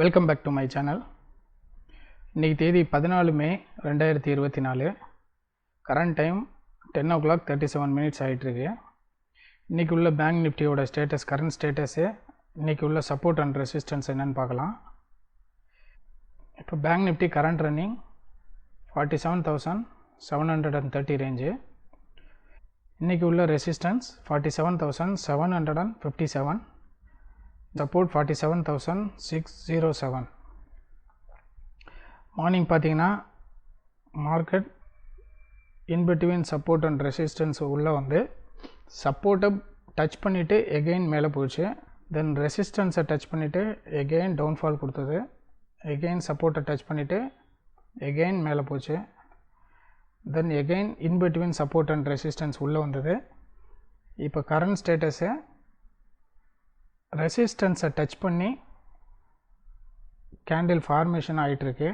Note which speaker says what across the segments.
Speaker 1: Welcome back to my channel. இன்றைக்கி தேதி 14 மே 2024. Current time 10:37 ஆகிட்டுருக்கு. இன்றைக்கி உள்ள பேங்க் நிஃப்டியோட ஸ்டேட்டஸ், கரண்ட் ஸ்டேட்டஸு, இன்றைக்கி உள்ள சப்போர்ட் அண்ட் ரெசிஸ்டன்ஸ் என்னென்னு பார்க்கலாம். இப்போ bank Nifty current running 47,730 range. இன்றைக்கி உள்ள ரெசிஸ்டன்ஸ் 47,757, சப்போர்ட் 47,607. மார்னிங் பார்த்தீங்கன்னா market in between support and resistance உள்ளே வந்து சப்போர்ட்டை டச் பண்ணிவிட்டு எகெயின் மேலே போச்சு. தென் ரெசிஸ்டன்ஸை டச் பண்ணிவிட்டு எகெயின் டவுன்ஃபால் கொடுத்தது. எகெயின் சப்போர்ட்டை டச் பண்ணிவிட்டு எகெயின் மேலே போச்சு. தென் again in between support and resistance உள்ளே வந்தது. இப்போ கரண்ட் ஸ்டேட்டஸை ரெசிஸ்டன்ஸை டச் பண்ணி கேண்டில் ஃபார்மேஷன் ஆகிட்டுருக்கு.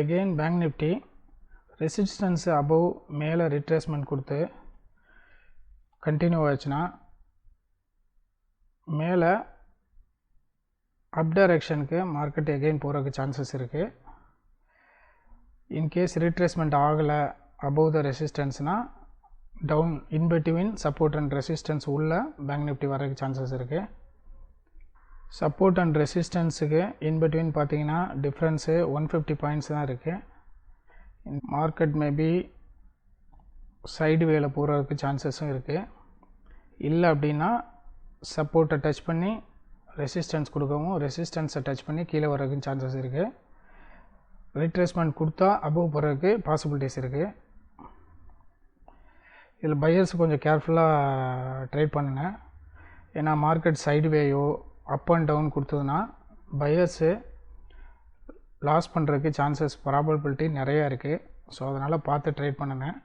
Speaker 1: Again bank Nifty resistance above மேலே ரிட்ரேஸ்மெண்ட் கொடுத்து கண்டினியூ ஆச்சுன்னா மேலே அப் டைரெக்ஷனுக்கு மார்க்கெட் எகெயின் போகிறதுக்கு சான்சஸ் இருக்குது. இன்கேஸ் ரிட்ரேஸ்மெண்ட் ஆகலை அபவ் த ரெசிஸ்டன்ஸ்னால் down in between support and resistance உள்ள பேங்க் நிஃப்டி வரதுக்கு சான்சஸ் இருக்குது. சப்போர்ட் அண்ட் ரெசிஸ்டன்ஸுக்கு இன்பிட்வீன் பார்த்தீங்கன்னா டிஃப்ரென்ஸு 150 பாயிண்ட்ஸ் தான் இருக்குது. மார்க்கெட் மேபி சைடு வேல போகிறதுக்கு சான்சஸும் இருக்குது. இல்லை அப்படின்னா சப்போர்ட்டை டச் பண்ணி ரெசிஸ்டன்ஸ் கொடுக்கவும், ரெசிஸ்டன்ஸை டச் பண்ணி கீழே வர்றதுக்கு சான்சஸ் இருக்குது. ரிட்ரேஸ்மெண்ட் கொடுத்தா அபவ் போகிறதுக்கு பாசிபிலிட்டிஸ் இருக்குது. இதில் பையர்ஸ் கொஞ்சம் கேர்ஃபுல்லாக ட்ரேட் பண்ணுங்க. ஏன்னா மார்க்கெட் சைடுவேயோ அப் அண்ட் டவுன் கொடுத்ததுன்னா பையர்ஸு லாஸ் பண்ணுறதுக்கு சான்சஸ் ப்ராபபிலிட்டி நிறையா இருக்குது. ஸோ அதனால் பார்த்து ட்ரேட் பண்ணுங்கள்.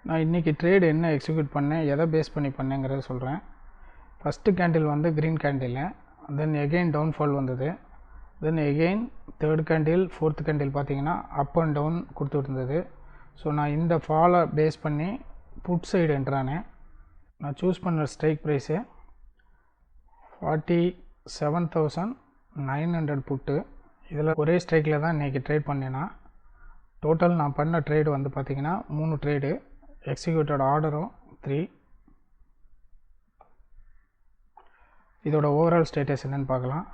Speaker 1: நான் இன்றைக்கி ட்ரேடு என்ன எக்ஸிக்யூட் பண்ணேன், எதை பேஸ் பண்ணி பண்ணேங்கிறத சொல்கிறேன். ஃபஸ்ட்டு கேண்டில் வந்து green candle, then again downfall வந்தது. Then again third candle, fourth candle பார்த்திங்கன்னா அப் அண்ட் டவுன் கொடுத்துட்டு இருந்தது. ஸோ நான் இந்த ஃபாலை பேஸ் பண்ணி புட் சைடு என்ட்ரானேன். நான் சூஸ் பண்ண ஸ்ட்ரைக் ப்ரைஸு 47,900 புட்டு. இதில் ஒரே ஸ்ட்ரைக்கில் தான் இன்றைக்கி ட்ரேட் பண்ணேன்னா டோட்டல் நான் பண்ண ட்ரேடு வந்து பார்த்திங்கன்னா 3 ட்ரேடு. எக்ஸிக்யூட்டட் ஆர்டரும் 3. இதோட ஓவரால் ஸ்டேட்டஸ் என்னென்னு பார்க்கலாம்.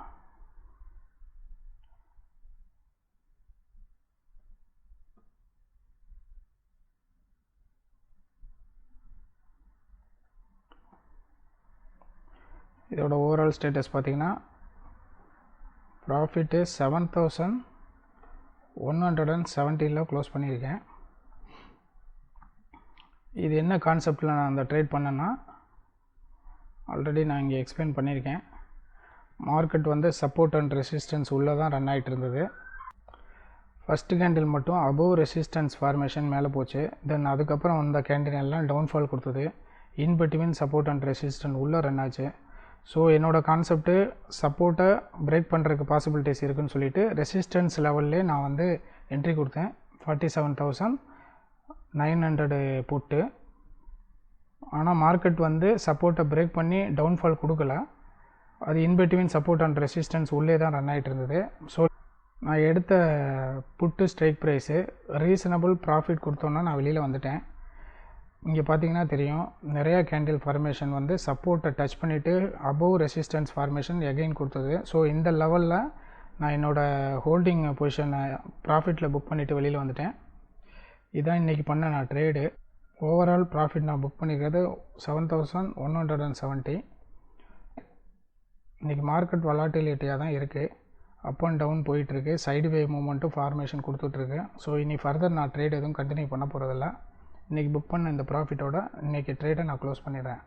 Speaker 1: இதோட ஓவரால் ஸ்டேட்டஸ் பார்த்திங்கன்னா ப்ராஃபிட்டு 7,170 க்ளோஸ் பண்ணியிருக்கேன். இது என்ன கான்செப்டில் நான் அந்த ட்ரேட் பண்ணேன்னா ஆல்ரெடி நான் இங்கே எக்ஸ்பிளைன் பண்ணியிருக்கேன். மார்க்கெட் வந்து சப்போர்ட் அண்ட் ரெசிஸ்டன்ஸ் உள்ளே தான் ரன் ஆகிட்டு இருந்தது. ஃபஸ்ட்டு கேண்டில் மட்டும் அபோவ் ரெசிஸ்டன்ஸ் ஃபார்மேஷன் மேலே போச்சு. தென் அதுக்கப்புறம் வந்த கேண்டில் எல்லாம் டவுன்ஃபால் கொடுத்தது. இன்பிட்வீன் சப்போர்ட் அண்ட் ரெசிஸ்டன்ஸ் உள்ளே ரன் ஆச்சு. ஸோ என்னோடய கான்செப்ட்டு சப்போர்ட்டை பிரேக் பண்ணுறதுக்கு பாசிபிலிட்டிஸ் இருக்குதுன்னு சொல்லிவிட்டு ரெசிஸ்டன்ஸ் லெவல்லே நான் வந்து என்ட்ரி கொடுத்தேன். 47,900 புட்டு. ஆனால் மார்க்கெட் வந்து சப்போர்ட்டை பிரேக் பண்ணி டவுன்ஃபால் கொடுக்கல. அது இன்பிட்வீன் சப்போர்ட் அண்ட் ரெசிஸ்டன்ஸ் உள்ளே தான் ரன் ஆகிட்டு இருந்தது. ஸோ நான் எடுத்த புட்டு ஸ்ட்ரைக் ப்ரைஸு ரீசனபிள் ப்ராஃபிட் கொடுத்தோன்னா நான் வெளியில் வந்துட்டேன். இங்கே பார்த்தீங்கன்னா தெரியும், நிறையா கேண்டில் ஃபார்மேஷன் வந்து சப்போர்ட்டை டச் பண்ணிவிட்டு அபோவ் ரெசிஸ்டன்ஸ் ஃபார்மேஷன் எகெயின் கொடுத்தது. ஸோ இந்த லெவலில் நான் என்னோடய ஹோல்டிங் பொசிஷனை ப்ராஃபிட்டில் புக் பண்ணிவிட்டு வெளியில் வந்துட்டேன். இதுதான் இன்றைக்கி பண்ண நான் ட்ரேடு. ஓவரால் ப்ராஃபிட் நான் புக் பண்ணிக்கிறது 7,170. இன்றைக்கி மார்க்கெட் வலாட்டிலிட்டியாக தான் இருக்குது. அப் அண்ட் டவுன் போயிட்டுருக்கு. சைடு வே மூமெண்ட்டும் ஃபார்மேஷன் கொடுத்துட்ருக்கு. ஸோ இனி ஃபர்தர் நான் ட்ரேட் எதுவும் கண்டினியூ பண்ண போகிறதில்ல. இன்றைக்கி புக் பண்ண இந்த ப்ராஃபிட்டோட இன்றைக்கி ட்ரேடை நான் க்ளோஸ் பண்ணிடுறேன்.